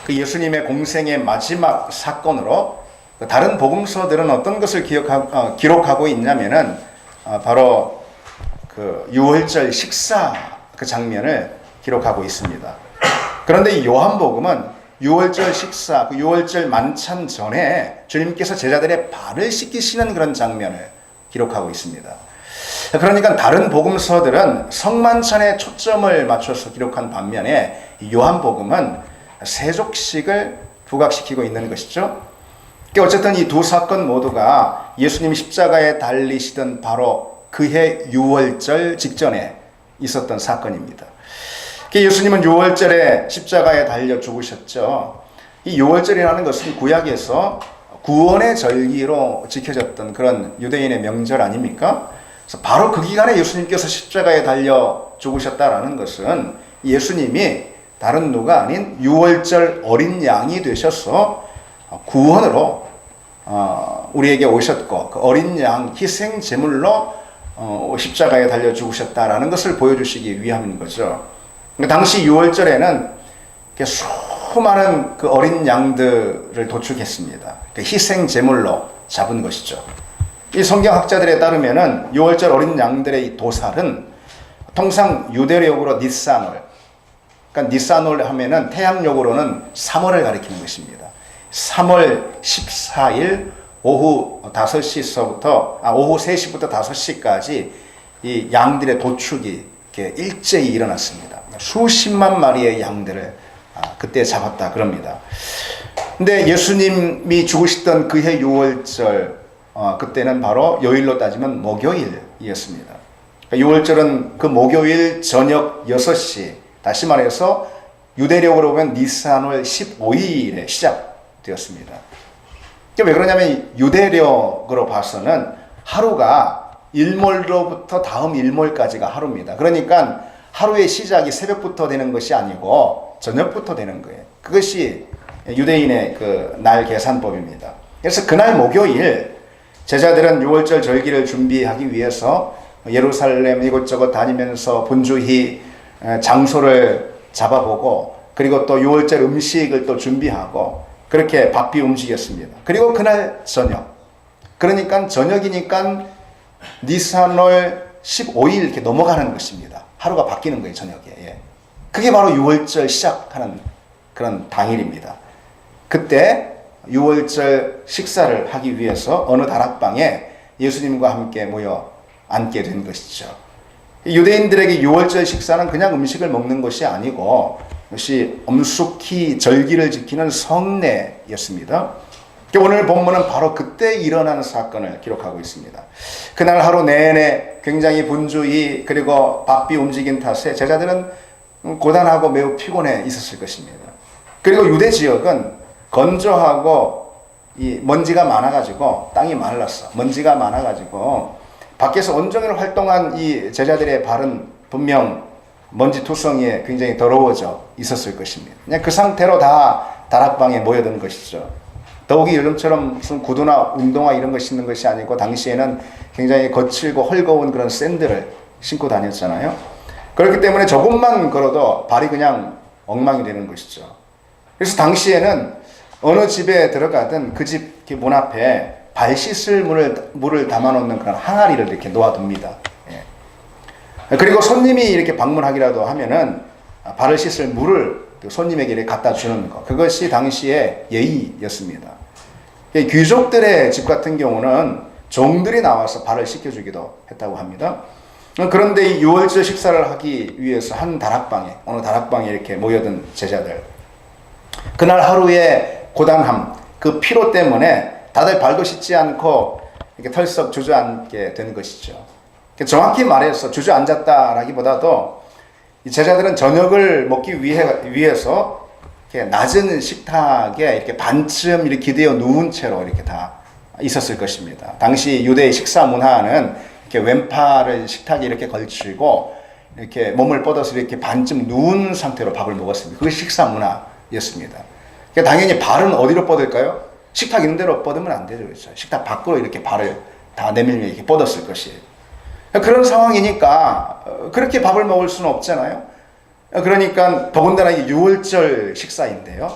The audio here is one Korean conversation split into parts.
그 예수님의 공생의 마지막 사건으로 다른 복음서들은 어떤 것을 기록하고 있냐면은 바로 그 유월절 식사 그 장면을 기록하고 있습니다. 그런데 이 요한복음은 유월절 식사, 그 유월절 만찬 전에 주님께서 제자들의 발을 씻기시는 그런 장면을 기록하고 있습니다. 그러니까 다른 복음서들은 성만찬에 초점을 맞춰서 기록한 반면에 요한복음은 세족식을 부각시키고 있는 것이죠. 어쨌든 이 두 사건 모두가 예수님이 십자가에 달리시던 바로 그해 유월절 직전에 있었던 사건입니다. 예수님은 유월절에 십자가에 달려 죽으셨죠. 이 유월절이라는 것은 구약에서 구원의 절기로 지켜졌던 그런 유대인의 명절 아닙니까? 그래서 바로 그 기간에 예수님께서 십자가에 달려 죽으셨다라는 것은 예수님이 다른 누가 아닌 유월절 어린 양이 되셔서 구원으로 우리에게 오셨고 그 어린 양 희생 제물로 십자가에 달려 죽으셨다라는 것을 보여주시기 위함인 거죠. 당시 유월절에는 수많은 그 어린 양들을 도축했습니다. 희생 제물로 잡은 것이죠. 이 성경학자들에 따르면은 유월절 어린 양들의 이 도살은 통상 유대력으로 니산월, 그러니까 니산월 하면은 태양력으로는 3월을 가리키는 것입니다. 3월 14일 오후 5시서부터 오후 3시부터 5시까지 이 양들의 도축이 이렇게 일제히 일어났습니다. 수십만 마리의 양들을 그때 잡았다 그럽니다. 근데 예수님이 죽으시던 그해 유월절 그때는 바로 요일로 따지면 목요일이었습니다. 유월절은 그 목요일 저녁 6시, 다시 말해서 유대력으로 보면 니산월 15일에 시작되었습니다. 왜 그러냐면 유대력으로 봐서는 하루가 일몰로부터 다음 일몰까지가 하루입니다. 그러니까 하루의 시작이 새벽부터 되는 것이 아니고 저녁부터 되는 거예요. 그것이 유대인의 그 날 계산법입니다. 그래서 그날 목요일 제자들은 유월절 절기를 준비하기 위해서 예루살렘 이곳저곳 다니면서 분주히 장소를 잡아보고 그리고 또 유월절 음식을 또 준비하고 그렇게 바삐 움직였습니다. 그리고 그날 저녁, 그러니까 저녁이니까 니산월 15일 이렇게 넘어가는 것입니다. 하루가 바뀌는 거예요, 저녁에. 예. 그게 바로 유월절 시작하는 그런 당일입니다. 그때 유월절 식사를 하기 위해서 어느 다락방에 예수님과 함께 모여 앉게 된 것이죠. 유대인들에게 유월절 식사는 그냥 음식을 먹는 것이 아니고 이것이 엄숙히 절기를 지키는 성례였습니다. 오늘 본문은 바로 그때 일어난 사건을 기록하고 있습니다. 그날 하루 내내 굉장히 분주히 그리고 바삐 움직인 탓에 제자들은 고단하고 매우 피곤해 있었을 것입니다. 그리고 유대 지역은 건조하고 이 먼지가 많아가지고 땅이 말랐어. 먼지가 많아가지고 밖에서 온종일 활동한 이 제자들의 발은 분명 먼지 투성이에 굉장히 더러워져 있었을 것입니다. 그냥 그 상태로 다 다락방에 모여든 것이죠. 더욱이 요즘처럼 무슨 구두나 운동화 이런 거 신는 것이 아니고 당시에는 굉장히 거칠고 헐거운 그런 샌들을 신고 다녔잖아요. 그렇기 때문에 조금만 걸어도 발이 그냥 엉망이 되는 것이죠. 그래서 당시에는 어느 집에 들어가든 그 집 문 앞에 발 씻을 물을 담아놓는 그런 항아리를 이렇게 놓아둡니다. 예. 그리고 손님이 이렇게 방문하기라도 하면은 발을 씻을 물을 손님에게 이렇게 갖다 주는 것, 그것이 당시의 예의였습니다. 귀족들의 집 같은 경우는 종들이 나와서 발을 씻겨주기도 했다고 합니다. 그런데 이 유월절 식사를 하기 위해서 한 다락방에, 어느 다락방에 이렇게 모여든 제자들, 그날 하루의 고단함, 그 피로 때문에 다들 발도 씻지 않고 이렇게 털썩 주저앉게 된 것이죠. 정확히 말해서 주저앉았다라기보다도 이 제자들은 저녁을 먹기 위해서 이렇게 낮은 식탁에 이렇게 반쯤 이렇게 기대어 누운 채로 이렇게 다 있었을 것입니다. 당시 유대의 식사 문화는 이렇게 왼팔을 식탁에 이렇게 걸치고 이렇게 몸을 뻗어서 이렇게 반쯤 누운 상태로 밥을 먹었습니다. 그게 식사 문화였습니다. 당연히 발은 어디로 뻗을까요? 식탁 있는 데로 뻗으면 안 되죠. 그렇죠? 식탁 밖으로 이렇게 발을 다 내밀며 이렇게 뻗었을 것이에요. 그런 상황이니까 그렇게 밥을 먹을 수는 없잖아요. 그러니까 더군다나 이게 유월절 식사인데요.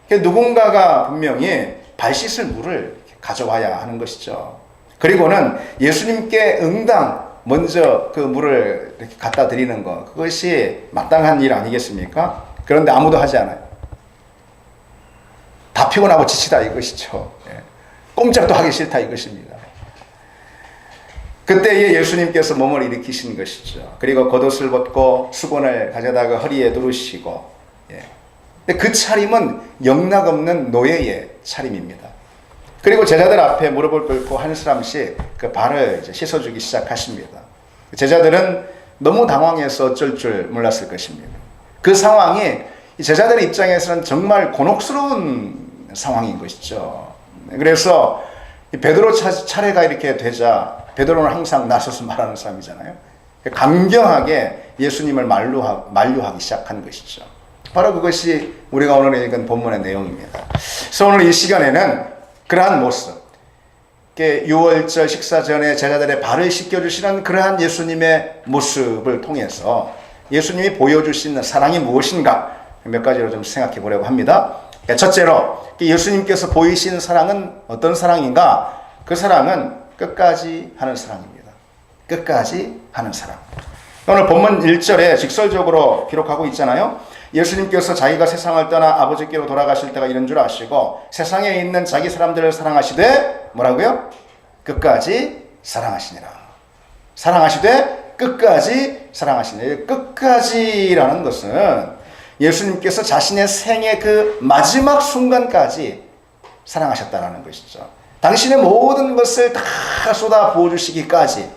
누군가가 분명히 발 씻을 물을 가져와야 하는 것이죠. 그리고는 예수님께 응당 먼저 그 물을 이렇게 갖다 드리는 것, 그것이 마땅한 일 아니겠습니까? 그런데 아무도 하지 않아요. 다 피곤하고 지치다 이것이죠. 꼼짝도 하기 싫다 이것입니다. 그때에 예수님께서 몸을 일으키신 것이죠. 그리고 겉옷을 벗고 수건을 가져다가 허리에 두르시고, 근데 그 차림은 영락없는 노예의 차림입니다. 그리고 제자들 앞에 무릎을 꿇고 한 사람씩 그 발을 이제 씻어주기 시작하십니다. 제자들은 너무 당황해서 어쩔 줄 몰랐을 것입니다. 그 상황이 제자들의 입장에서는 정말 곤혹스러운 상황인 것이죠. 그래서 베드로 차례가 이렇게 되자 베드로는 항상 나서서 말하는 사람이잖아요. 강경하게 예수님을 만류하기 시작한 것이죠. 바로 그것이 우리가 오늘 읽은 본문의 내용입니다. 그래서 오늘 이 시간에는 그러한 모습, 6월절 식사 전에 제자들의 발을 씻겨주시는 그러한 예수님의 모습을 통해서 예수님이 보여주시는 사랑이 무엇인가 몇 가지로 좀 생각해 보려고 합니다. 첫째로 예수님께서 보이신 사랑은 어떤 사랑인가? 그 사랑은 끝까지 하는 사랑입니다. 끝까지 하는 사랑. 오늘 본문 1절에 직설적으로 기록하고 있잖아요. 예수님께서 자기가 세상을 떠나 아버지께로 돌아가실 때가 이런 줄 아시고 세상에 있는 자기 사람들을 사랑하시되 뭐라고요? 끝까지 사랑하시니라. 사랑하시되 끝까지 사랑하시니라. 끝까지라는 것은 예수님께서 자신의 생의 그 마지막 순간까지 사랑하셨다는 것이죠. 당신의 모든 것을 다 쏟아 부어주시기까지,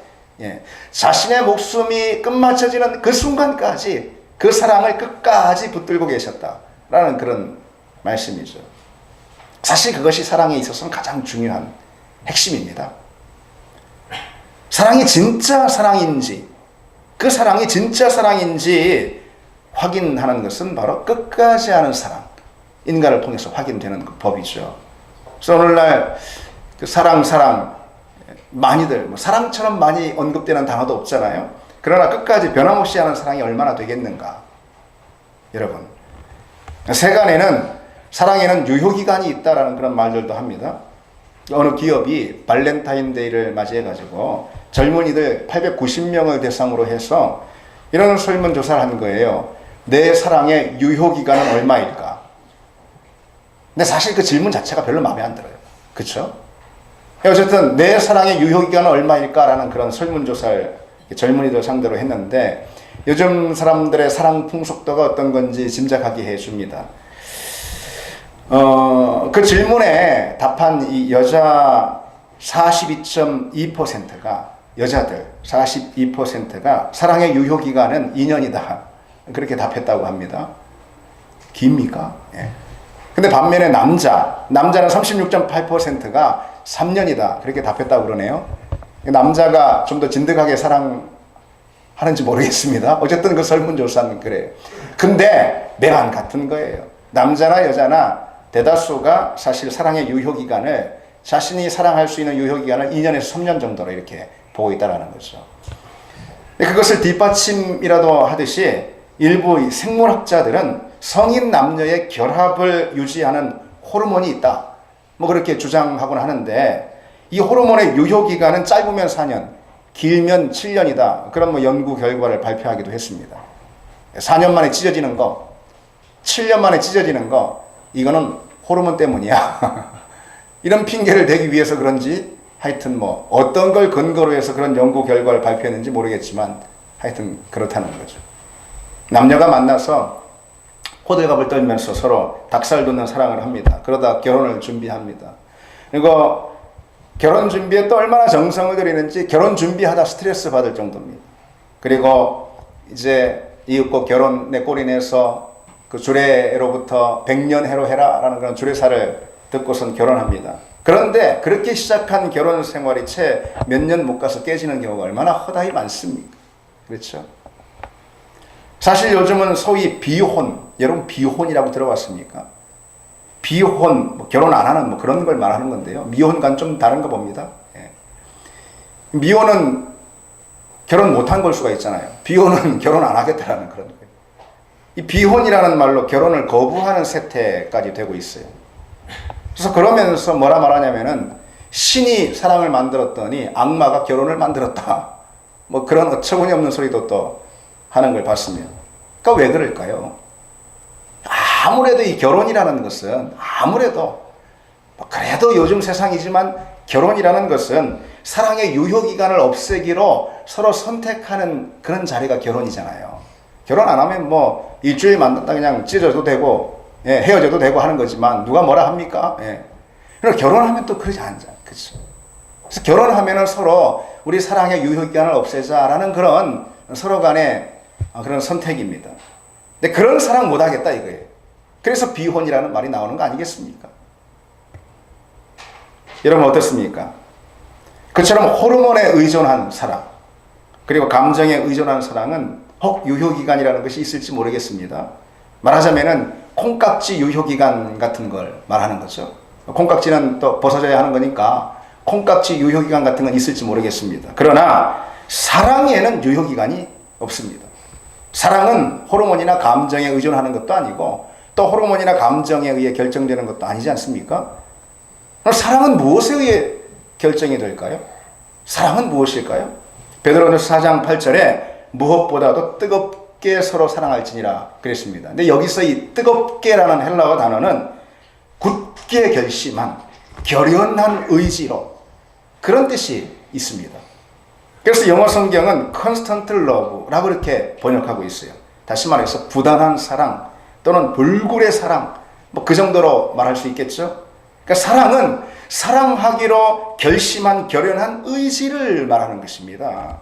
자신의 목숨이 끝마쳐지는 그 순간까지 그 사랑을 끝까지 붙들고 계셨다라는 그런 말씀이죠. 사실 그것이 사랑에 있어서는 가장 중요한 핵심입니다. 사랑이 진짜 사랑인지, 그 사랑이 진짜 사랑인지 확인하는 것은 바로 끝까지 하는 사랑, 인간을 통해서 확인되는 그 법이죠. 그래서 오늘날 그 사랑 많이들 사랑처럼 많이 언급되는 단어도 없잖아요. 그러나 끝까지 변함없이 하는 사랑이 얼마나 되겠는가. 여러분, 세간에는 사랑에는 유효기간이 있다라는 그런 말들도 합니다. 어느 기업이 발렌타인데이를 맞이해가지고 젊은이들 890명을 대상으로 해서 이런 설문조사를 한 거예요. 내 사랑의 유효기간은 얼마일까? 근데 사실 그 질문 자체가 별로 마음에 안 들어요. 그렇죠? 어쨌든 내 사랑의 유효기간은 얼마일까라는 그런 설문조사를 젊은이들 상대로 했는데 요즘 사람들의 사랑 풍속도가 어떤 건지 짐작하게 해줍니다. 그 질문에 답한 이 여자 42.2%가 여자들 42%가 사랑의 유효기간은 2년이다. 그렇게 답했다고 합니다. 깁니까? 예. 근데 반면에 남자는 36.8%가 3년이다. 그렇게 답했다고 그러네요. 남자가 좀 더 진득하게 사랑하는지 모르겠습니다. 어쨌든 그 설문조사는 그래요. 근데 매만 같은 거예요. 남자나 여자나 대다수가 사실 사랑의 유효기간을 자신이 사랑할 수 있는 유효기간을 2년에서 3년 정도로 이렇게 보고 있다는 거죠. 그것을 뒷받침이라도 하듯이 일부 생물학자들은 성인 남녀의 결합을 유지하는 호르몬이 있다. 뭐 그렇게 주장하곤 하는데 이 호르몬의 유효기간은 짧으면 4년, 길면 7년이다. 그런 뭐 연구 결과를 발표하기도 했습니다. 4년 만에 찢어지는 거, 7년 만에 찢어지는 거, 이거는 호르몬 때문이야. 이런 핑계를 대기 위해서 그런지 하여튼 뭐 어떤 걸 근거로 해서 그런 연구 결과를 발표했는지 모르겠지만 하여튼 그렇다는 거죠. 남녀가 만나서 호들갑을 떨면서 서로 닭살 돋는 사랑을 합니다. 그러다 결혼을 준비합니다. 그리고 결혼 준비에 또 얼마나 정성을 들이는지 결혼 준비하다 스트레스 받을 정도입니다. 그리고 이제 이윽고 결혼에 꼴인해서 그 주례로부터 100년 해로 해라 라는 그런 주례사를 듣고선 결혼합니다. 그런데 그렇게 시작한 결혼 생활이 채 몇 년 못 가서 깨지는 경우가 얼마나 허다히 많습니까? 그렇죠? 사실 요즘은 소위 비혼, 여러분 비혼이라고 들어봤습니까? 비혼, 뭐 결혼 안 하는 뭐 그런 걸 말하는 건데요. 미혼과는 좀 다른 거 봅니다. 예. 미혼은 결혼 못한 걸 수가 있잖아요. 비혼은 결혼 안 하겠다라는 그런 거예요. 이 비혼이라는 말로 결혼을 거부하는 세태까지 되고 있어요. 그래서 그러면서 뭐라 말하냐면은 신이 사랑을 만들었더니 악마가 결혼을 만들었다. 뭐 그런 어처구니 없는 소리도 또 하는 걸 봤습니다. 그러니까 왜 그럴까요? 아무래도 이 결혼이라는 것은 아무래도 그래도 요즘 세상이지만 결혼이라는 것은 사랑의 유효기간을 없애기로 서로 선택하는 그런 자리가 결혼이잖아요. 결혼 안 하면 뭐 일주일 만났다 그냥 찢어도 되고 헤어져도 되고 하는 거지만 누가 뭐라 합니까? 그리고 결혼하면 또 그러지 않잖아요. 그렇죠? 그래서 결혼하면은 서로 우리 사랑의 유효기간을 없애자라는 그런 서로 간의 그런 선택입니다. 근데 그런 사랑 못하겠다 이거예요. 그래서 비혼이라는 말이 나오는 거 아니겠습니까? 여러분 어떻습니까? 그처럼 호르몬에 의존한 사랑, 그리고 감정에 의존한 사랑은 혹 유효기간이라는 것이 있을지 모르겠습니다. 말하자면은 콩깍지 유효기간 같은 걸 말하는 거죠. 콩깍지는 또 벗어져야 하는 거니까 콩깍지 유효기간 같은 건 있을지 모르겠습니다. 그러나 사랑에는 유효기간이 없습니다. 사랑은 호르몬이나 감정에 의존하는 것도 아니고 또 호르몬이나 감정에 의해 결정되는 것도 아니지 않습니까? 사랑은 무엇에 의해 결정이 될까요? 사랑은 무엇일까요? 베드로전서 4장 8절에 무엇보다도 뜨겁게 서로 사랑할지니라 그랬습니다. 근데 여기서 이 뜨겁게라는 헬라어 단어는 굳게 결심한 결연한 의지로 그런 뜻이 있습니다. 그래서 영어 성경은 constant love라고 이렇게 번역하고 있어요. 다시 말해서 부단한 사랑 또는 불굴의 사랑 뭐 그 정도로 말할 수 있겠죠. 그러니까 사랑은 사랑하기로 결심한 결연한 의지를 말하는 것입니다.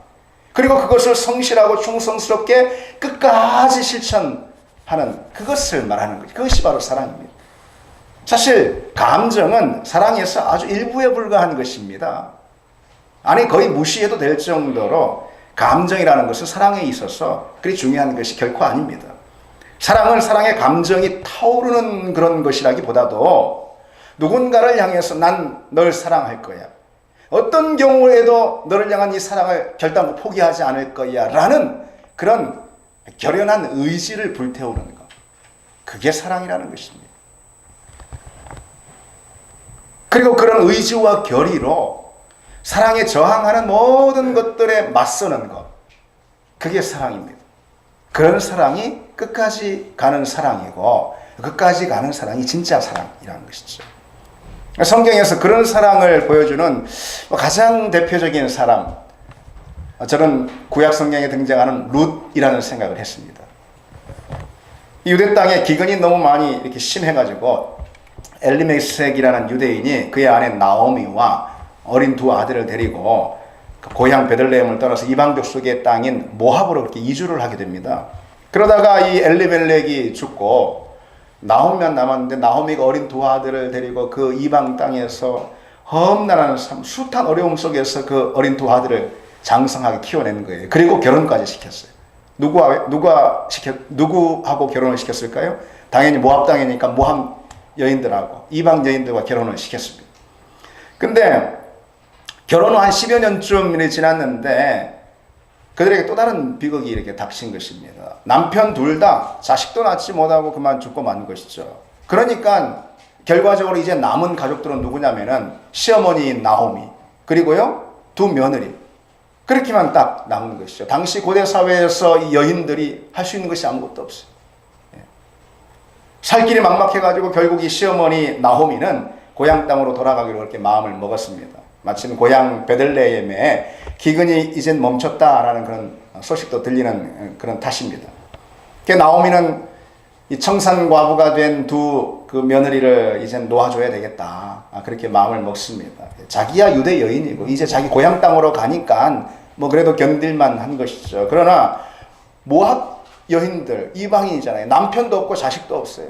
그리고 그것을 성실하고 충성스럽게 끝까지 실천하는 그것을 말하는 거죠. 그것이 바로 사랑입니다. 사실 감정은 사랑에서 아주 일부에 불과한 것입니다. 아니 거의 무시해도 될 정도로 감정이라는 것은 사랑에 있어서 그리 중요한 것이 결코 아닙니다. 사랑은 사랑의 감정이 타오르는 그런 것이라기보다도 누군가를 향해서 난 널 사랑할 거야. 어떤 경우에도 너를 향한 이 사랑을 결단코 포기하지 않을 거야 라는 그런 결연한 의지를 불태우는 것. 그게 사랑이라는 것입니다. 그리고 그런 의지와 결의로 사랑에 저항하는 모든 것들에 맞서는 것. 그게 사랑입니다. 그런 사랑이 끝까지 가는 사랑이고 끝까지 가는 사랑이 진짜 사랑이라는 것이죠. 성경에서 그런 사랑을 보여주는 가장 대표적인 사람, 저는 구약 성경에 등장하는 룻이라는 생각을 했습니다. 유대 땅에 기근이 너무 많이 이렇게 심해가지고 엘리메섹이라는 유대인이 그의 아내 나오미와 어린 두 아들을 데리고 고향 베들레헴을 떠나서 이방 족속의 땅인 모압으로 그렇게 이주를 하게 됩니다. 그러다가 이 엘리멜렉이 죽고 나오미만 남았는데 나오미가 어린 두 아들을 데리고 그 이방 땅에서 험난한 삶, 숱한 어려움 속에서 그 어린 두 아들을 장성하게 키워낸 거예요. 그리고 결혼까지 시켰어요. 누구하고 결혼을 시켰을까요? 당연히 모압 땅이니까 모압 여인들하고 이방 여인들과 결혼을 시켰습니다. 근데 결혼 후 한 10여 년쯤 지났는데 그들에게 또 다른 비극이 이렇게 닥친 것입니다. 남편 둘 다 자식도 낳지 못하고 그만 죽고 만 것이죠. 그러니까 결과적으로 이제 남은 가족들은 누구냐면은 시어머니인 나오미 그리고요 두 며느리 그렇게만 딱 남은 것이죠. 당시 고대 사회에서 이 여인들이 할 수 있는 것이 아무것도 없어요. 살 길이 막막해가지고 결국 이 시어머니 나오미는 고향 땅으로 돌아가기로 그렇게 마음을 먹었습니다. 마침 고향 베들레헴에 기근이 이젠 멈췄다라는 그런 소식도 들리는 그런 탓입니다. 나오미는 이 청산과부가 된 두 그 며느리를 이젠 놓아줘야 되겠다. 그렇게 마음을 먹습니다. 자기야 유대 여인이고 이제 자기 고향 땅으로 가니까 뭐 그래도 견딜만 한 것이죠. 그러나 모압 여인들 이방인이잖아요. 남편도 없고 자식도 없어요.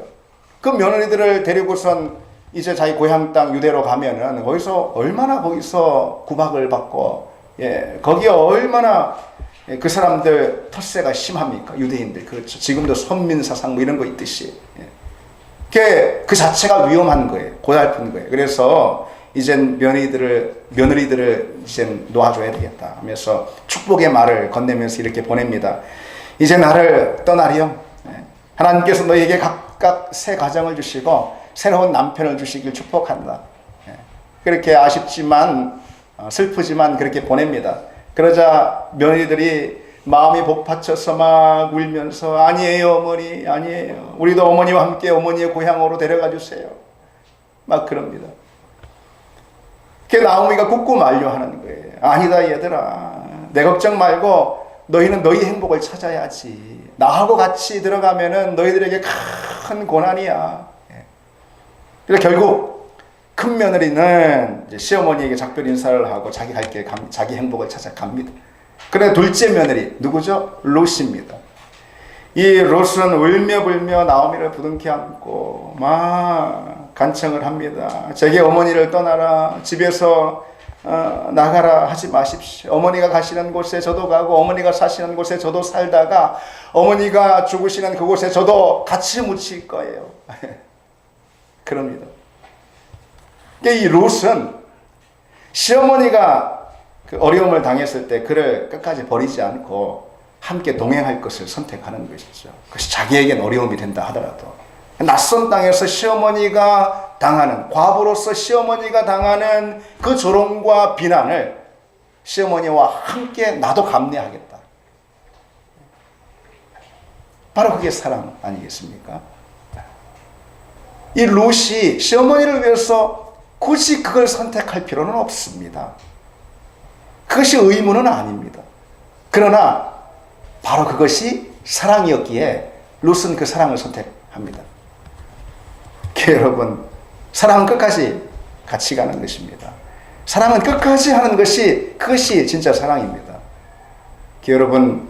그 며느리들을 데리고선 이제 자기 고향 땅 유대로 가면은 거기서 얼마나 거기서 구박을 받고 거기에 얼마나 그 사람들 텃세가 심합니까? 유대인들 그렇죠. 지금도 선민사상 뭐 이런 거 있듯이 그 자체가 위험한 거예요. 고달픈 거예요. 그래서 이젠 며느리들을 이젠 놓아줘야 되겠다 하면서 축복의 말을 건네면서 이렇게 보냅니다. 이제 나를 떠나렴. 하나님께서 너희에게 각각 새 가정을 주시고 새로운 남편을 주시길 축복한다. 그렇게 아쉽지만 슬프지만 그렇게 보냅니다. 그러자 며느리들이 마음이 복받쳐서 막 울면서 아니에요 어머니 아니에요. 우리도 어머니와 함께 어머니의 고향으로 데려가 주세요. 막 그럽니다. 그 나오미가 굳고 만류하는 거예요. 아니다 얘들아. 내 걱정 말고 너희는 너희 행복을 찾아야지. 나하고 같이 들어가면은 너희들에게 큰 고난이야. 그래서 결국 큰 며느리는 이제 시어머니에게 작별 인사를 하고 자기 갈 길 자기 행복을 찾아갑니다. 그런데 둘째 며느리 누구죠? 롯입니다. 이 롯은 울며불며 나오미를 부둥켜 안고 막 간청을 합니다. 제게 어머니를 떠나라. 집에서 나가라 하지 마십시오. 어머니가 가시는 곳에 저도 가고 어머니가 사시는 곳에 저도 살다가 어머니가 죽으시는 그곳에 저도 같이 묻힐 거예요. 그럽니다. 이 롯은 시어머니가 그 어려움을 당했을 때 그를 끝까지 버리지 않고 함께 동행할 것을 선택하는 것이죠. 그것이 자기에겐 어려움이 된다 하더라도 낯선 땅에서 시어머니가 당하는, 과부로서 시어머니가 당하는 그 조롱과 비난을 시어머니와 함께 나도 감내하겠다. 바로 그게 사랑 아니겠습니까? 이 롯이 시어머니를 위해서 굳이 그걸 선택할 필요는 없습니다. 그것이 의무는 아닙니다. 그러나 바로 그것이 사랑이었기에 롯은 그 사랑을 선택합니다. 여러분, 사랑은 끝까지 같이 가는 것입니다. 사랑은 끝까지 하는 것이 그것이 진짜 사랑입니다. 여러분,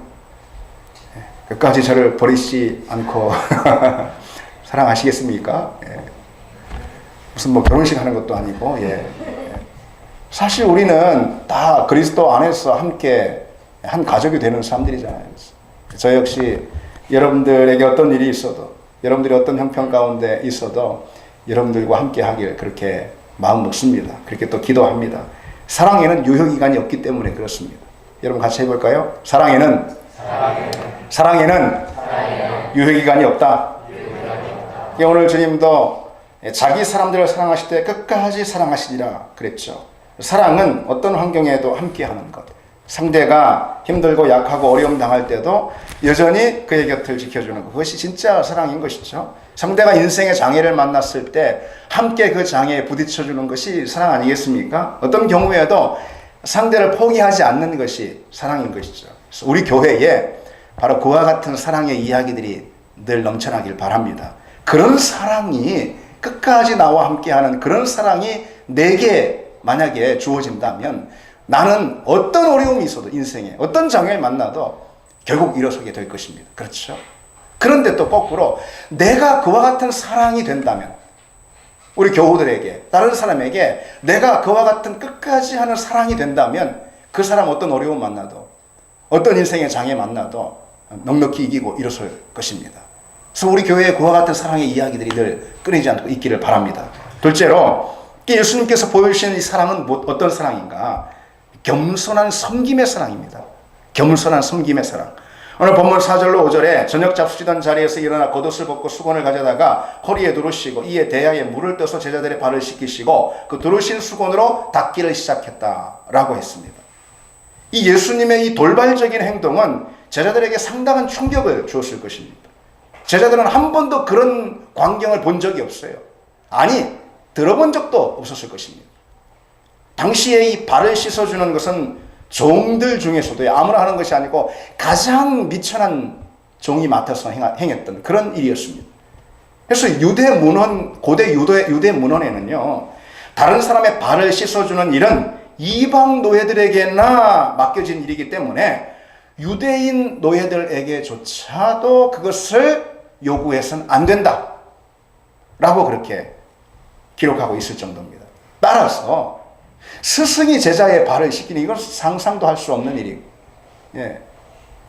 끝까지 저를 버리지 않고 사랑하시겠습니까? 무슨 뭐 결혼식 하는 것도 아니고, 사실 우리는 다 그리스도 안에서 함께 한 가족이 되는 사람들이잖아요. 저 역시 여러분들에게 어떤 일이 있어도, 여러분들이 어떤 형편 가운데 있어도 여러분들과 함께 하길 그렇게 마음 먹습니다. 그렇게 또 기도합니다. 사랑에는 유효기간이 없기 때문에 그렇습니다. 여러분 같이 해볼까요? 사랑에는 유효기간이 없다. 오늘 주님도 자기 사람들을 사랑하실 때 끝까지 사랑하시리라 그랬죠. 사랑은 어떤 환경에도 함께하는 것. 상대가 힘들고 약하고 어려움 당할 때도 여전히 그의 곁을 지켜주는 것. 그것이 진짜 사랑인 것이죠. 상대가 인생의 장애를 만났을 때 함께 그 장애에 부딪혀주는 것이 사랑 아니겠습니까? 어떤 경우에도 상대를 포기하지 않는 것이 사랑인 것이죠. 그래서 우리 교회에 바로 그와 같은 사랑의 이야기들이 늘 넘쳐나길 바랍니다. 그런 사랑이 끝까지 나와 함께하는 그런 사랑이 내게 만약에 주어진다면 나는 어떤 어려움이 있어도 인생에 어떤 장애를 만나도 결국 일어서게 될 것입니다. 그렇죠? 그런데 또 거꾸로 내가 그와 같은 사랑이 된다면 우리 교우들에게 다른 사람에게 내가 그와 같은 끝까지 하는 사랑이 된다면 그 사람 어떤 어려움 만나도 어떤 인생의 장애 만나도 넉넉히 이기고 일어설 것입니다. 그래서 우리 교회에 그와 같은 사랑의 이야기들이 늘 끊이지 않고 있기를 바랍니다. 둘째로 예수님께서 보여주시는 이 사랑은 어떤 사랑인가? 겸손한 섬김의 사랑입니다. 겸손한 섬김의 사랑. 오늘 본문 4절로 5절에 저녁 잡수시던 자리에서 일어나 겉옷을 벗고 수건을 가져다가 허리에 두르시고 이에 대야에 물을 떠서 제자들의 발을 씻기시고 그 두르신 수건으로 닦기를 시작했다라고 했습니다. 이 예수님의 이 돌발적인 행동은 제자들에게 상당한 충격을 주었을 것입니다. 제자들은 한 번도 그런 광경을 본 적이 없어요. 아니, 들어본 적도 없었을 것입니다. 당시에 이 발을 씻어주는 것은 종들 중에서도 아무나 하는 것이 아니고 가장 미천한 종이 맡아서 행했던 그런 일이었습니다. 그래서 고대 유대 문헌에는요, 다른 사람의 발을 씻어주는 일은 이방 노예들에게나 맡겨진 일이기 때문에 유대인 노예들에게조차도 그것을 요구해서는 안 된다 라고 그렇게 기록하고 있을 정도입니다. 따라서 스승이 제자의 발을 씻기는 이건 상상도 할 수 없는 일이고,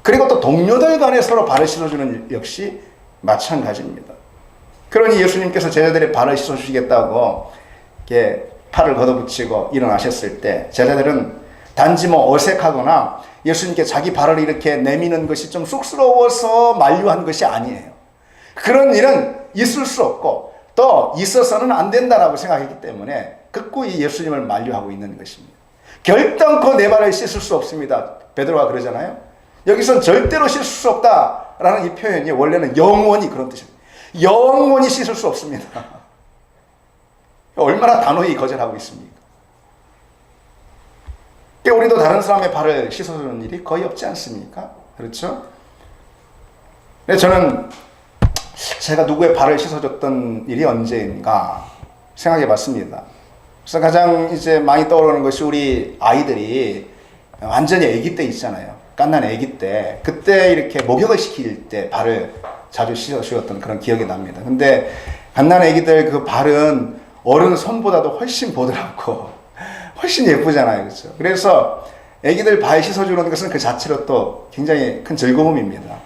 그리고 또 동료들 간에 서로 발을 씻어주는 일 역시 마찬가지입니다. 그러니 예수님께서 제자들의 발을 씻어주시겠다고 이렇게 팔을 걷어붙이고 일어나셨을 때 제자들은 단지 뭐 어색하거나 예수님께 자기 발을 이렇게 내미는 것이 좀 쑥스러워서 만류한 것이 아니에요. 그런 일은 있을 수 없고 또 있어서는 안 된다라고 생각했기 때문에 극구이 예수님을 만류하고 있는 것입니다. 결단코 내 발을 씻을 수 없습니다. 베드로가 그러잖아요. 여기선 절대로 씻을 수 없다라는 이 표현이 원래는 영원히 그런 뜻입니다. 영원히 씻을 수 없습니다. 얼마나 단호히 거절하고 있습니까? 우리도 다른 사람의 발을 씻어주는 일이 거의 없지 않습니까? 그렇죠? 근데 저는 제가 누구의 발을 씻어줬던 일이 언제인가 생각해 봤습니다. 그래서 가장 이제 많이 떠오르는 것이 우리 아이들이 완전히 아기 때 있잖아요. 갓난 아기 때. 그때 이렇게 목욕을 시킬 때 발을 자주 씻어주었던 그런 기억이 납니다. 근데 갓난 아기들 그 발은 어른 손보다도 훨씬 보드랍고 훨씬 예쁘잖아요. 그렇죠? 그래서 아기들 발 씻어주는 것은 그 자체로 또 굉장히 큰 즐거움입니다.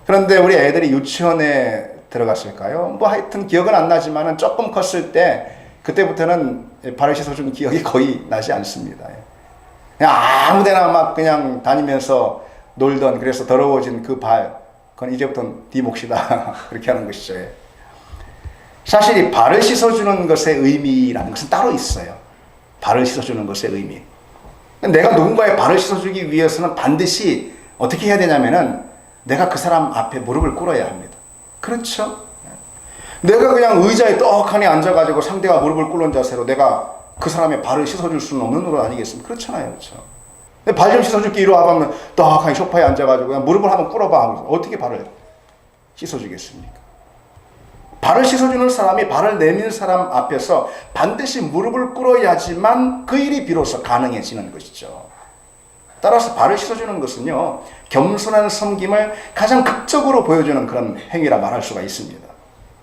그런데 우리 애들이 유치원에 들어갔을까요? 뭐 하여튼 기억은 안 나지만은 조금 컸을 때 그때부터는 발을 씻어준 기억이 거의 나지 않습니다. 그냥 아무데나 막 그냥 다니면서 놀던 그래서 더러워진 그 발, 그건 이제부터는 네 몫이다 그렇게 하는 것이죠. 사실 이 발을 씻어주는 것의 의미라는 것은 따로 있어요. 발을 씻어주는 것의 의미. 내가 누군가의 발을 씻어주기 위해서는 반드시 어떻게 해야 되냐면은 내가 그 사람 앞에 무릎을 꿇어야 합니다. 그렇죠? 내가 그냥 의자에 떡하니 앉아가지고 상대가 무릎을 꿇는 자세로 내가 그 사람의 발을 씻어줄 수는 없는 노릇 아니겠습니까? 그렇잖아요. 그렇죠? 발 좀 씻어줄게 이리 와보면 떡하니 소파에 앉아가지고 그냥 무릎을 한번 꿇어봐. 어떻게 발을 씻어주겠습니까? 발을 씻어주는 사람이 발을 내밀 사람 앞에서 반드시 무릎을 꿇어야지만 그 일이 비로소 가능해지는 것이죠. 따라서 발을 씻어주는 것은요, 겸손한 섬김을 가장 극적으로 보여주는 그런 행위라 말할 수가 있습니다.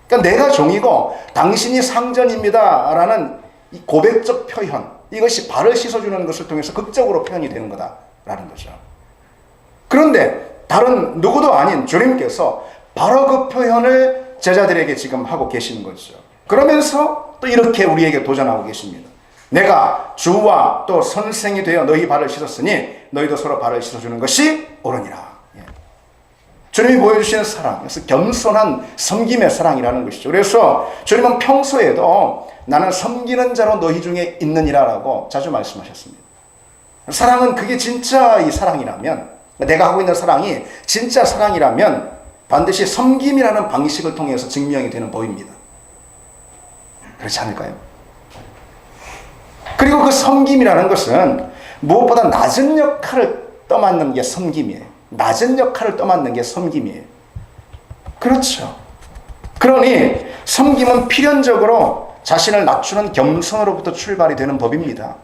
그러니까 내가 종이고 당신이 상전입니다 라는 이 고백적 표현, 이것이 발을 씻어주는 것을 통해서 극적으로 표현이 되는 거다라는 거죠. 그런데 다른 누구도 아닌 주님께서 바로 그 표현을 제자들에게 지금 하고 계시는 거죠. 그러면서 또 이렇게 우리에게 도전하고 계십니다. 내가 주와 또 선생이 되어 너희 발을 씻었으니 너희도 서로 발을 씻어주는 것이 옳으니라. 주님이 보여주시는 사랑, 그래서 겸손한 섬김의 사랑이라는 것이죠. 그래서 주님은 평소에도 나는 섬기는 자로 너희 중에 있느니라 라고 자주 말씀하셨습니다. 사랑은 그게 진짜 이 사랑이라면, 내가 하고 있는 사랑이 진짜 사랑이라면 반드시 섬김이라는 방식을 통해서 증명이 되는 법입니다. 그렇지 않을까요? 그리고 그 섬김이라는 것은 무엇보다 낮은 역할을 떠맡는 게 섬김이에요. 낮은 역할을 떠맡는 게 섬김이에요. 그렇죠. 그러니 섬김은 필연적으로 자신을 낮추는 겸손으로부터 출발이 되는 법입니다.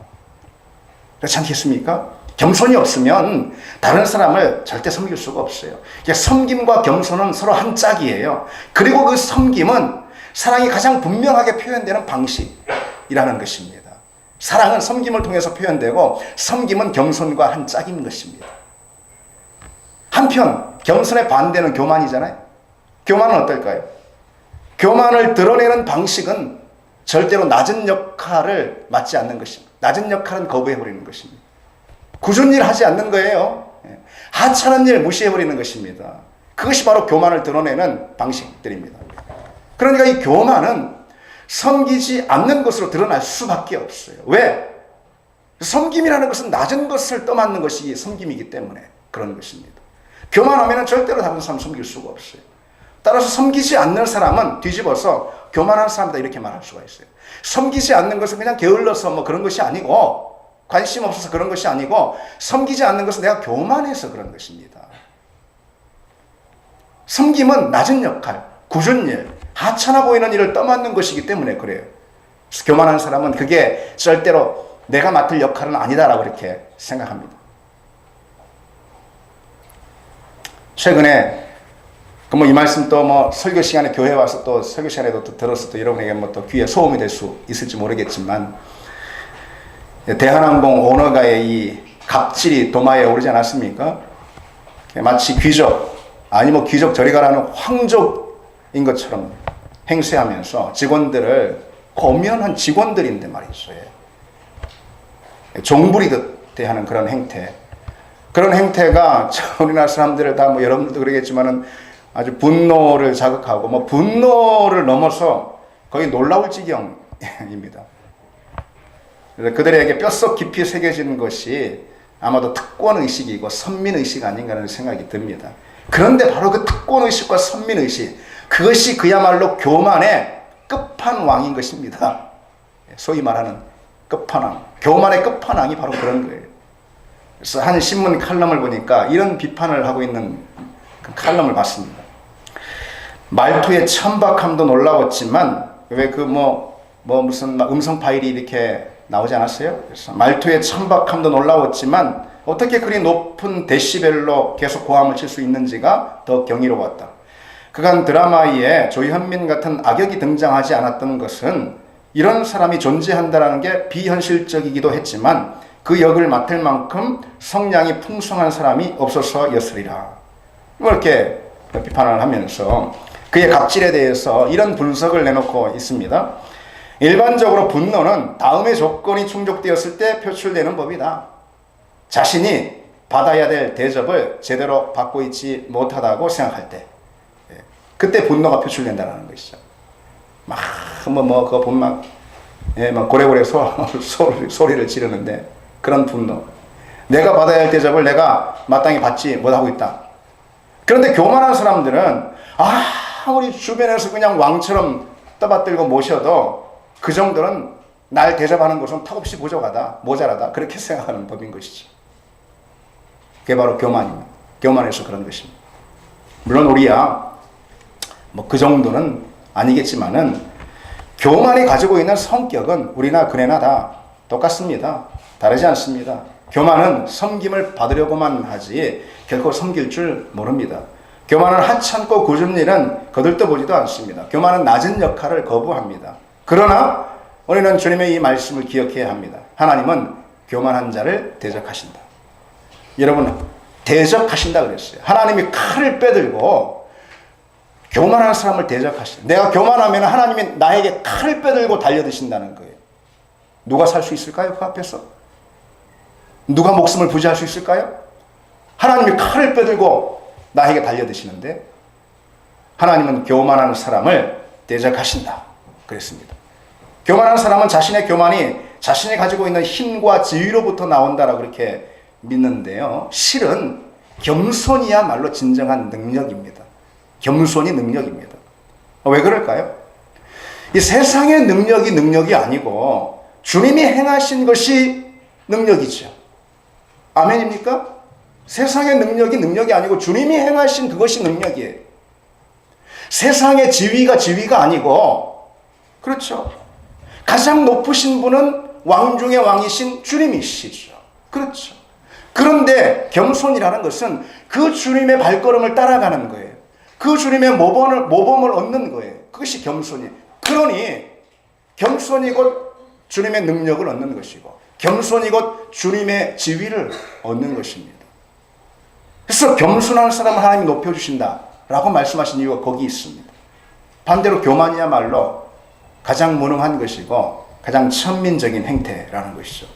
그렇지 않겠습니까? 겸손이 없으면 다른 사람을 절대 섬길 수가 없어요. 섬김과 겸손은 서로 한 짝이에요. 그리고 그 섬김은 사랑이 가장 분명하게 표현되는 방식이라는 것입니다. 사랑은 섬김을 통해서 표현되고 섬김은 겸손과 한 짝인 것입니다. 한편 겸손의 반대는 교만이잖아요. 교만은 어떨까요? 교만을 드러내는 방식은 절대로 낮은 역할을 맡지 않는 것입니다. 낮은 역할은 거부해버리는 것입니다. 굳은 일 하지 않는 거예요. 하찮은 일 무시해버리는 것입니다. 그것이 바로 교만을 드러내는 방식들입니다. 그러니까 이 교만은 섬기지 않는 것으로 드러날 수밖에 없어요. 왜? 섬김이라는 것은 낮은 것을 떠맡는 것이 섬김이기 때문에 그런 것입니다. 교만하면 절대로 다른 사람 섬길 수가 없어요. 따라서 섬기지 않는 사람은 뒤집어서 교만한 사람이다 이렇게 말할 수가 있어요. 섬기지 않는 것은 그냥 게을러서 뭐 그런 것이 아니고 관심 없어서 그런 것이 아니고 섬기지 않는 것은 내가 교만해서 그런 것입니다. 섬김은 낮은 역할, 굳은 일, 하찮아 보이는 일을 떠맡는 것이기 때문에 그래요. 그래서 교만한 사람은 그게 절대로 내가 맡을 역할은 아니다라고 이렇게 생각합니다. 최근에 뭐 이 말씀 또 뭐 설교 시간에 교회 와서 또 설교 시간에도 또 들어서 또 여러분에게 뭐 또 귀에 소음이 될 수 있을지 모르겠지만 대한항공 오너가의 이 갑질이 도마에 오르지 않았습니까? 마치 귀족 아니 뭐 귀족 저리 가라는 황족인 것처럼 행세하면서 직원들을 고면한 직원들인데 말이죠. 종부리듯 대하는 그런 행태. 그런 행태가 우리나라 사람들을 다 뭐 여러분들도 그러겠지만은 아주 분노를 자극하고 뭐 분노를 넘어서 거의 놀라울 지경입니다. 그래서 그들에게 뼛속 깊이 새겨지는 것이 아마도 특권의식이고 선민의식 아닌가 하는 생각이 듭니다. 그런데 바로 그 특권의식과 선민의식, 그것이 그야말로 교만의 끝판왕인 것입니다. 소위 말하는 끝판왕, 교만의 끝판왕이 바로 그런 거예요. 그래서 한 신문 칼럼을 보니까 이런 비판을 하고 있는 그 칼럼을 봤습니다. 말투의 천박함도 놀라웠지만 왜 그 무슨 음성 파일이 이렇게 나오지 않았어요? 그래서 말투의 천박함도 놀라웠지만 어떻게 그리 높은 데시벨로 계속 고함을 칠 수 있는지가 더 경이로웠다. 그간 드라마에 조현민 같은 악역이 등장하지 않았던 것은 이런 사람이 존재한다는 게 비현실적이기도 했지만 그 역을 맡을 만큼 성량이 풍성한 사람이 없어서였으리라. 이렇게 비판을 하면서 그의 갑질에 대해서 이런 분석을 내놓고 있습니다. 일반적으로 분노는 다음의 조건이 충족되었을 때 표출되는 법이다. 자신이 받아야 될 대접을 제대로 받고 있지 못하다고 생각할 때, 그때 분노가 표출된다는 것이죠. 그거 보면 고래고래 소리를 지르는데 그런 분노. 내가 받아야 할 대접을 내가 마땅히 받지 못하고 있다. 그런데 교만한 사람들은 우리 주변에서 그냥 왕처럼 떠받들고 모셔도 그 정도는 날 대접하는 것은 턱없이 부족하다, 모자라다, 그렇게 생각하는 법인 것이죠. 그게 바로 교만입니다. 교만해서 그런 것입니다. 물론 우리야 그 정도는 아니겠지만은 교만이 가지고 있는 성격은 우리나 그네나 다 똑같습니다. 다르지 않습니다. 교만은 섬김을 받으려고만 하지 결코 섬길 줄 모릅니다. 교만은 하찮고 굳은 일은 거들떠보지도 않습니다. 교만은 낮은 역할을 거부합니다. 그러나 우리는 주님의 이 말씀을 기억해야 합니다. 하나님은 교만한 자를 대적하신다. 여러분, 대적하신다 그랬어요. 하나님이 칼을 빼들고 교만한 사람을 대적하신다. 내가 교만하면 하나님이 나에게 칼을 빼들고 달려드신다는 거예요. 누가 살 수 있을까요? 그 앞에서? 누가 목숨을 부지할 수 있을까요? 하나님이 칼을 빼들고 나에게 달려드시는데 하나님은 교만한 사람을 대적하신다 그랬습니다. 교만한 사람은 자신의 교만이 자신이 가지고 있는 힘과 지위로부터 나온다라고 그렇게 믿는데요. 실은 겸손이야말로 진정한 능력입니다. 겸손이 능력입니다. 왜 그럴까요? 이 세상의 능력이 아니고 주님이 행하신 것이 능력이죠. 아멘입니까? 세상의 능력이 아니고 주님이 행하신 그것이 능력이에요. 세상의 지위가 아니고, 그렇죠. 가장 높으신 분은 왕 중의 왕이신 주님이시죠. 그렇죠. 그런데 겸손이라는 것은 그 주님의 발걸음을 따라가는 거예요. 그 주님의 모범을 얻는 거예요. 그것이 겸손이에요. 그러니 겸손이 곧 주님의 능력을 얻는 것이고 겸손이 곧 주님의 지위를 얻는 것입니다. 그래서 겸손한 사람을 하나님이 높여주신다라고 말씀하신 이유가 거기 있습니다. 반대로 교만이야말로 가장 무능한 것이고 가장 천민적인 행태라는 것이죠.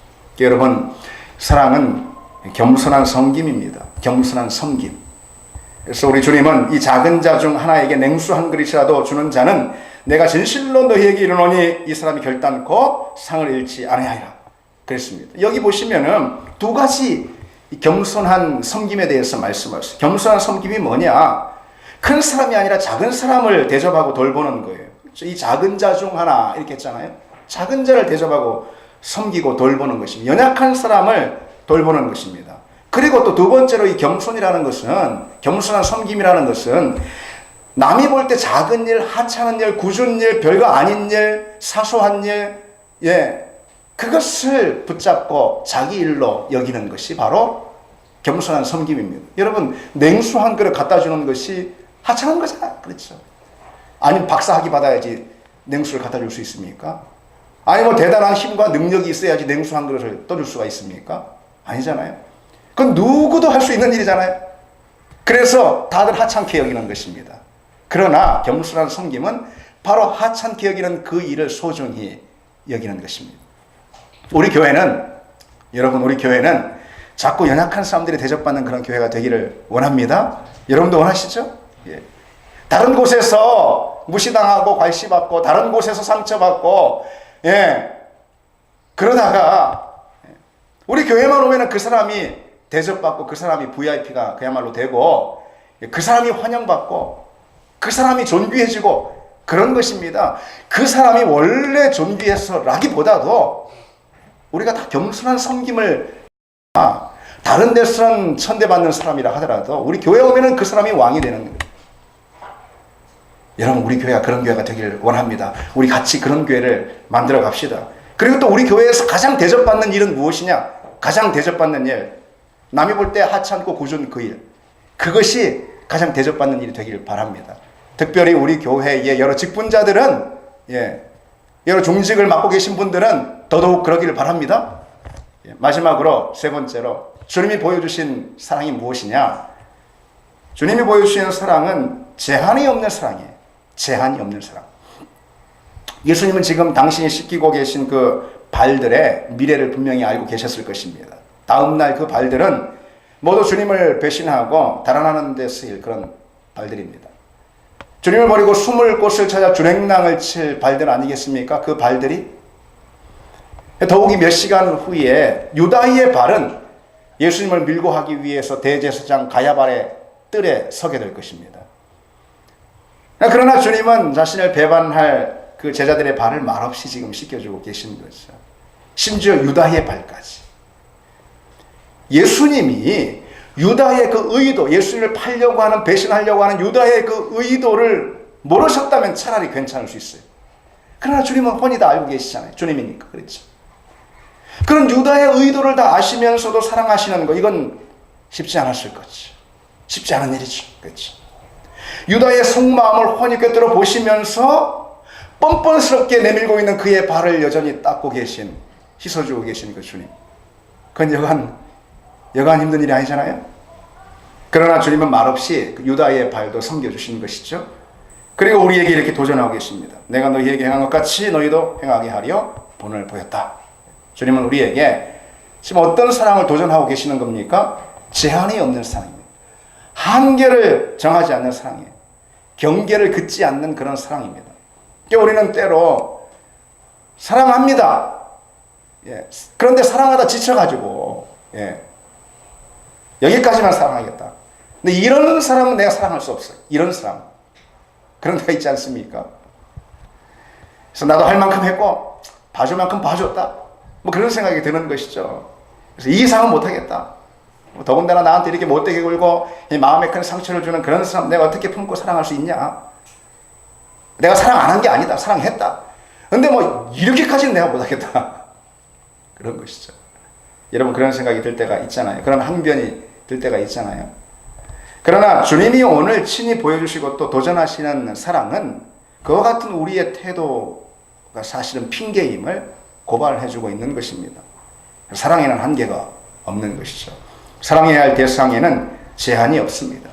여러분, 사랑은 겸손한 섬김입니다. 겸손한 섬김. 그래서 우리 주님은 이 작은 자 중 하나에게 냉수 한 그릇이라도 주는 자는 내가 진실로 너희에게 이르노니 이 사람이 결단코 상을 잃지 아니하리라 그랬습니다. 여기 보시면은 두 가지 겸손한 섬김에 대해서 말씀하셨어요. 겸손한 섬김이 뭐냐? 큰 사람이 아니라 작은 사람을 대접하고 돌보는 거예요. 이 작은 자 중 하나 이렇게 했잖아요. 작은 자를 대접하고 섬기고 돌보는 것입니다. 연약한 사람을 돌보는 것입니다. 그리고 또 두 번째로 이 겸손이라는 것은, 겸손한 섬김이라는 것은 남이 볼 때 작은 일, 하찮은 일, 굳은 일, 별거 아닌 일, 사소한 일, 그것을 붙잡고 자기 일로 여기는 것이 바로 겸손한 섬김입니다. 여러분, 냉수 한 그릇 갖다 주는 것이 하찮은 거잖아요. 그렇죠. 아니면 박사학위 받아야지 냉수를 갖다 줄 수 있습니까? 아니 대단한 힘과 능력이 있어야지 냉수 한 그릇을 떠줄 수가 있습니까? 아니잖아요. 그건 누구도 할 수 있는 일이잖아요. 그래서 다들 하찮게 여기는 것입니다. 그러나 겸손한 섬김은 바로 하찮게 여기는 그 일을 소중히 여기는 것입니다. 우리 교회는 자꾸 연약한 사람들이 대접받는 그런 교회가 되기를 원합니다. 여러분도 원하시죠? 예. 다른 곳에서 무시당하고 괄시받고 다른 곳에서 상처받고 그러다가 우리 교회만 오면은 그 사람이 대접받고 그 사람이 VIP가 그야말로 되고 그 사람이 환영받고 그 사람이 존귀해지고 그런 것입니다. 그 사람이 원래 존귀해서라기보다도 우리가 다 겸손한 섬김을 다른 데서는 천대받는 사람이라 하더라도 우리 교회 오면은 그 사람이 왕이 되는 거예요. 여러분, 우리 교회가 그런 교회가 되길 원합니다. 우리 같이 그런 교회를 만들어 갑시다. 그리고 또 우리 교회에서 가장 대접받는 일은 무엇이냐? 가장 대접받는 일, 남이 볼 때 하찮고 굳은 그 일, 그것이 가장 대접받는 일이 되길 바랍니다. 특별히 우리 교회의 여러 직분자들은 여러 종직을 맡고 계신 분들은 더더욱 그러기를 바랍니다. 마지막으로 세 번째로 주님이 보여주신 사랑이 무엇이냐? 주님이 보여주시는 사랑은 제한이 없는 사랑이에요. 제한이 없는 사랑. 예수님은 지금 당신이 씻기고 계신 그 발들의 미래를 분명히 알고 계셨을 것입니다. 다음날 그 발들은 모두 주님을 배신하고 달아나는 데 쓰일 그런 발들입니다. 주님을 버리고 숨을 곳을 찾아 주랭랑을 칠 발들 아니겠습니까? 그 발들이 더욱이 몇 시간 후에 유다의 발은 예수님을 밀고 하기 위해서 대제사장 가야발의 뜰에 서게 될 것입니다. 그러나 주님은 자신을 배반할 그 제자들의 발을 말없이 지금 씻겨주고 계신 거죠. 심지어 유다의 발까지. 예수님이 유다의 그 의도, 예수님을 팔려고 하는, 배신하려고 하는 유다의 그 의도를 모르셨다면 차라리 괜찮을 수 있어요. 그러나 주님은 훤히 다 알고 계시잖아요. 주님이니까. 그렇죠. 그런 유다의 의도를 다 아시면서도 사랑하시는 거, 이건 쉽지 않았을 거죠. 쉽지 않은 일이죠. 그렇죠. 유다의 속마음을 훤히 꿰뚫어 보시면서 뻔뻔스럽게 내밀고 있는 그의 발을 여전히 닦고 계신, 씻어주고 계신 그 주님. 그건 여간 힘든 일이 아니잖아요. 그러나 주님은 말없이 유다의 발도 섬겨주신 것이죠. 그리고 우리에게 이렇게 도전하고 계십니다. 내가 너희에게 행한 것 같이 너희도 행하게 하려 본을 보였다. 주님은 우리에게 지금 어떤 사랑을 도전하고 계시는 겁니까? 제한이 없는 사랑입니다. 한계를 정하지 않는 사랑이에요. 경계를 긋지 않는 그런 사랑입니다. 우리는 때로 사랑합니다. 그런데 사랑하다 지쳐가지고 여기까지만 사랑하겠다. 근데 이런 사람은 내가 사랑할 수 없어요. 이런 사람. 그런 데가 있지 않습니까? 그래서 나도 할 만큼 했고 봐줄 만큼 봐줬다. 뭐 그런 생각이 드는 것이죠. 그래서 이 이상은 못하겠다. 더군다나 나한테 이렇게 못되게 굴고 마음에 큰 상처를 주는 그런 사람 내가 어떻게 품고 사랑할 수 있냐? 내가 사랑 안 한 게 아니다. 사랑했다. 근데 뭐 이렇게까지는 내가 못하겠다. 그런 것이죠. 여러분 그런 생각이 들 때가 있잖아요. 그런 항변이 들 때가 있잖아요. 그러나 주님이 오늘 친히 보여주시고 또 도전하시는 사랑은 그와 같은 우리의 태도가 사실은 핑계임을 고발해주고 있는 것입니다. 사랑에는 한계가 없는 것이죠. 사랑해야 할 대상에는 제한이 없습니다.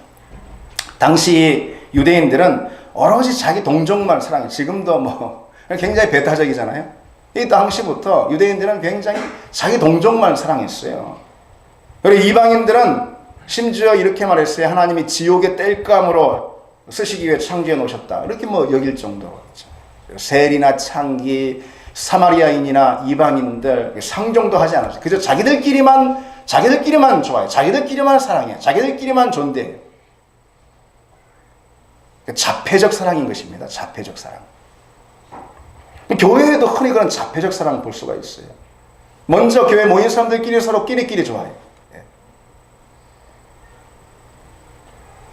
당시 유대인들은 오로지 자기 동족만 사랑해. 지금도 뭐 굉장히 배타적이잖아요. 이 당시부터 유대인들은 굉장히 자기 동족만 사랑했어요. 그리고 이방인들은 심지어 이렇게 말했어요. 하나님이 지옥의 땔감으로 쓰시기 위해 창조해 놓으셨다. 이렇게 뭐 여길 정도로. 셀이나 창기, 사마리아인이나 이방인들 상종도 하지 않았어요. 그저 자기들끼리만 좋아해. 자기들끼리만 사랑해. 자기들끼리만 존대해. 자폐적 사랑인 것입니다. 자폐적 사랑. 교회에도 흔히 그런 자폐적 사랑을 볼 수가 있어요. 먼저 교회 모인 사람들끼리 서로 끼리끼리 좋아해요.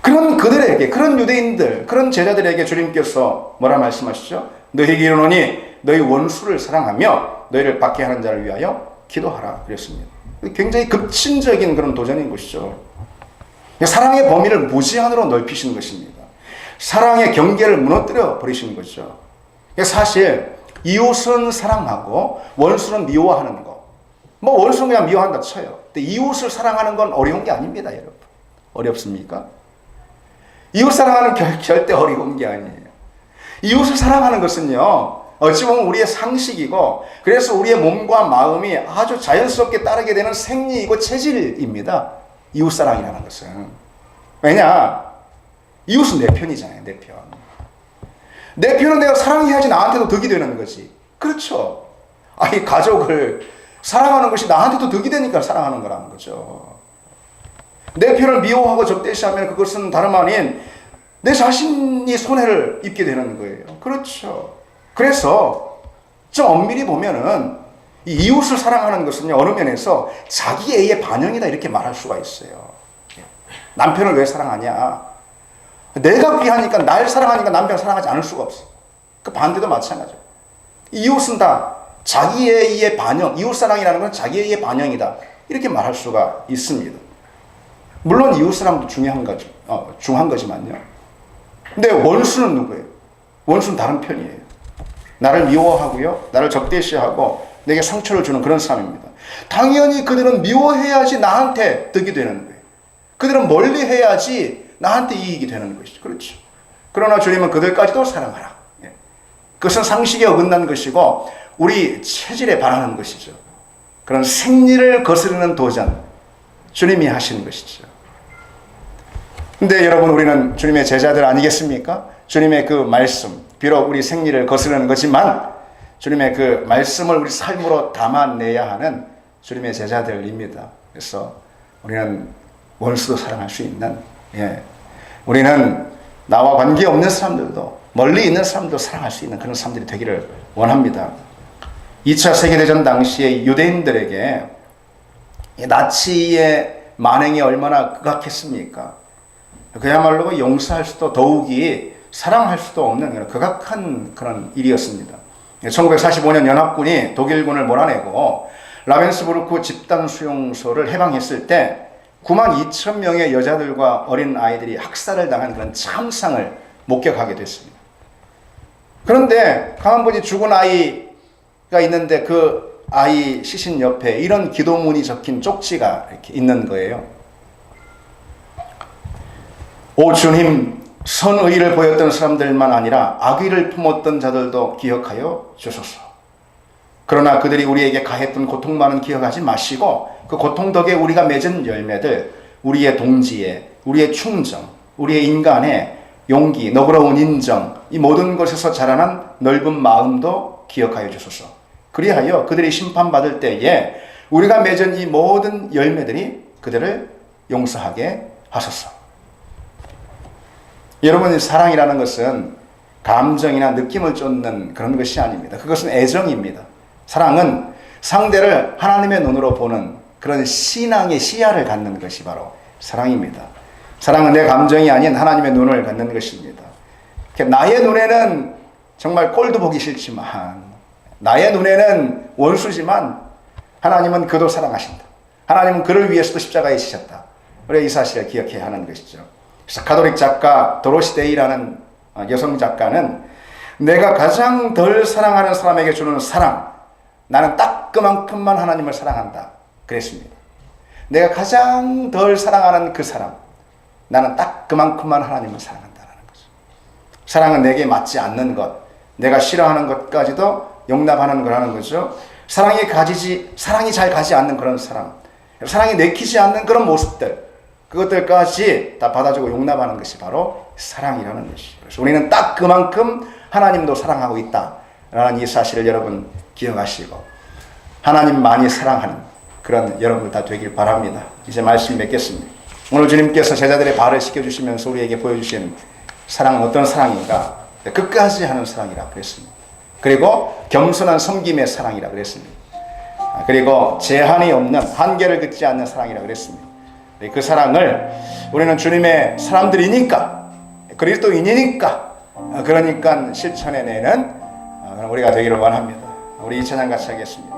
그런 그들에게, 그런 유대인들, 그런 제자들에게 주님께서 뭐라 말씀하시죠? 너희에게 이르노니 너희 원수를 사랑하며 너희를 박해 하는 자를 위하여 기도하라 그랬습니다. 굉장히 급진적인 그런 도전인 것이죠. 사랑의 범위를 무제한으로 넓히시는 것입니다. 사랑의 경계를 무너뜨려 버리시는 거죠. 사실 이웃은 사랑하고 원수는 미워하는 거. 뭐 원수는 그냥 미워한다 쳐요. 근데 이웃을 사랑하는 건 어려운 게 아닙니다, 여러분. 어렵습니까? 이웃 사랑하는 절대 어려운 게 아니에요. 이웃을 사랑하는 것은요, 어찌 보면 우리의 상식이고, 그래서 우리의 몸과 마음이 아주 자연스럽게 따르게 되는 생리이고 체질입니다. 이웃 사랑이라는 것은. 왜냐? 이웃은 내 편이잖아요. 내 편. 내 편은 내가 사랑해야지 나한테도 덕이 되는 거지. 그렇죠. 아니 가족을 사랑하는 것이 나한테도 덕이 되니까 사랑하는 거라는 거죠. 내 편을 미워하고 적대시하면 그것은 다름 아닌 내 자신이 손해를 입게 되는 거예요. 그렇죠. 그래서 좀 엄밀히 보면은 이 이웃을 사랑하는 것은 어느 면에서 자기애의 반영이다 이렇게 말할 수가 있어요. 남편을 왜 사랑하냐? 내가 귀하니까 날 사랑하니까 남편을 사랑하지 않을 수가 없어. 그 반대도 마찬가지죠. 이웃은 다 자기애의 반영, 이웃사랑이라는 건 자기애의 반영이다 이렇게 말할 수가 있습니다. 물론 이웃사랑도 중요한 거지만요. 근데 원수는 누구예요? 원수는 다른 편이에요. 나를 미워하고요, 나를 적대시하고 내게 상처를 주는 그런 사람입니다. 당연히 그들은 미워해야지 나한테 득이 되는 거예요. 그들은 멀리해야지 나한테 이익이 되는 것이죠. 그렇죠. 그러나 주님은 그들까지도 사랑하라. 그것은 상식에 어긋난 것이고 우리 체질에 반하는 것이죠. 그런 생리를 거스르는 도전, 주님이 하시는 것이죠. 근데 여러분, 우리는 주님의 제자들 아니겠습니까? 주님의 그 말씀, 비록 우리 생리를 거스르는 거지만 주님의 그 말씀을 우리 삶으로 담아내야 하는 주님의 제자들입니다. 그래서 우리는 원수도 사랑할 수 있는, 우리는 나와 관계없는 사람들도, 멀리 있는 사람도 사랑할 수 있는 그런 사람들이 되기를 원합니다. 2차 세계대전 당시에 유대인들에게 나치의 만행이 얼마나 극악했습니까? 그야말로 용서할 수도 더욱이 사랑할 수도 없는 극악한 그런 일이었습니다. 1945년 연합군이 독일군을 몰아내고 라벤스부르크 집단 수용소를 해방했을 때 92,000명의 여자들과 어린 아이들이 학살을 당한 그런 참상을 목격하게 됐습니다. 그런데 강한번이 죽은 아이가 있는데 그 아이 시신 옆에 이런 기도문이 적힌 쪽지가 이렇게 있는 거예요. 오 주님, 선의를 보였던 사람들만 아니라 악의를 품었던 자들도 기억하여 주소서. 그러나 그들이 우리에게 가했던 고통만은 기억하지 마시고 그 고통 덕에 우리가 맺은 열매들, 우리의 동지애, 우리의 충정, 우리의 인간의 용기, 너그러운 인정, 이 모든 것에서 자라난 넓은 마음도 기억하여 주소서. 그리하여 그들이 심판받을 때에 우리가 맺은 이 모든 열매들이 그들을 용서하게 하소서. 여러분, 사랑이라는 것은 감정이나 느낌을 쫓는 그런 것이 아닙니다. 그것은 애정입니다. 사랑은 상대를 하나님의 눈으로 보는 그런 신앙의 시야를 갖는 것이 바로 사랑입니다. 사랑은 내 감정이 아닌 하나님의 눈을 갖는 것입니다. 나의 눈에는 정말 꼴도 보기 싫지만, 나의 눈에는 원수지만 하나님은 그도 사랑하신다. 하나님은 그를 위해서도 십자가에 지셨다. 우리가 이 사실을 기억해야 하는 것이죠. 그래서 가톨릭 작가 도로시 데이라는 여성 작가는 내가 가장 덜 사랑하는 사람에게 주는 사랑, 나는 딱 그만큼만 하나님을 사랑한다 그랬습니다. 내가 가장 덜 사랑하는 그 사람, 나는 딱 그만큼만 하나님을 사랑한다는 거죠. 사랑은 내게 맞지 않는 것, 내가 싫어하는 것까지도 용납하는 거라는 거죠. 사랑이 잘 가지 않는 그런 사람, 사랑이 내키지 않는 그런 모습들, 그것들까지 다 받아주고 용납하는 것이 바로 사랑이라는 것이죠. 그래서 우리는 딱 그만큼 하나님도 사랑하고 있다라는 이 사실을 여러분 기억하시고 하나님만이 사랑하는 그런 여러분 다 되길 바랍니다. 이제 말씀 맺겠습니다. 오늘 주님께서 제자들의 발을 씻겨주시면서 우리에게 보여주신 사랑은 어떤 사랑인가? 끝까지 하는 사랑이라 그랬습니다. 그리고 겸손한 섬김의 사랑이라 그랬습니다. 그리고 제한이 없는, 한계를 긋지 않는 사랑이라 그랬습니다. 그 사랑을 우리는 주님의 사람들이니까, 그리스도인이니까, 그러니까 실천해내는 우리가 되기를 원합니다. 우리 이 찬양 같이 하겠습니다.